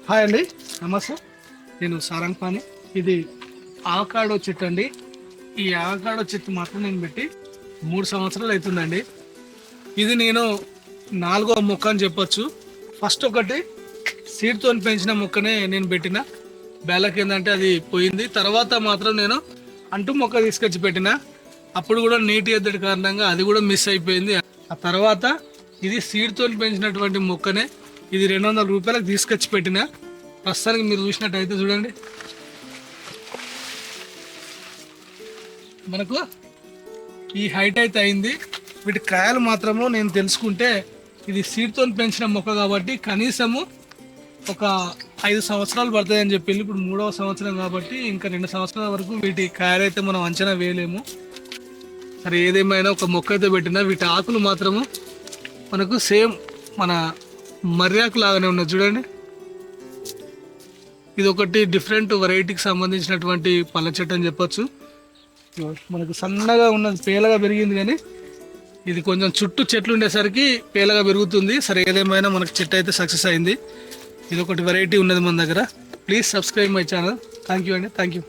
Hi అండి, నమస్తే. నేను సారంగ్ పాని. ఇది ఆవకాడో చెట్టు అండి. ఈ ఆవకాడో చెట్టు మాత్రం నేను పెట్టి 3 సంవత్సరాలు అవుతుందండి. ఇది నేను 4వ మొక్క అని చెప్పొచ్చు. ఫస్ట్ ఒకటి సీడ్తో పెంచిన మొక్కనే నేను పెట్టిన. బేలకి ఏంటంటే అది పోయింది. తర్వాత మాత్రం నేను అంటు మొక్క తీసుకొచ్చి పెట్టిన. అప్పుడు కూడా నీటి ఎద్దడి కారణంగా అది కూడా మిస్ అయిపోయింది. ఆ తర్వాత ఇది సీడ్తో పెంచినటువంటి మొక్కనే. ఇది 200 రూపాయలకు తీసుకొచ్చి పెట్టిన. ప్రస్తుతానికి మీరు చూసినట్టయితే చూడండి, మనకు ఈ హైట్ అయితే అయింది. వీటి కాయలు మాత్రము నేను తెలుసుకుంటే ఇది సీడ్తో పెంచిన మొక్క కాబట్టి కనీసము ఒక 5 సంవత్సరాలు పడుతుంది అని చెప్పి. ఇప్పుడు 3వ సంవత్సరం కాబట్టి ఇంకా 2 సంవత్సరాల వరకు వీటి కాయలు అయితే మనం అంచనా వేయలేము. సరే, ఏదేమైనా ఒక మొక్క అయితే పెట్టినా వీటి ఆకులు మాత్రము మనకు సేమ్ మన మర్యాకు లాగానే ఉన్నది. చూడండి, ఇది ఒకటి డిఫరెంట్ వెరైటీకి సంబంధించినటువంటి పళ్ళ చెట్టు అని చెప్పొచ్చు. మనకు సన్నగా ఉన్నది పేలగా పెరిగింది, కానీ ఇది కొంచెం చుట్టూ చెట్లు ఉండేసరికి పేలగా పెరుగుతుంది. సరే, ఏదేమైనా మనకు చెట్టు అయితే సక్సెస్ అయింది. ఇది ఒకటి వెరైటీ ఉన్నది మన దగ్గర. Please subscribe my channel. Thank you అండి, థ్యాంక్ యూ.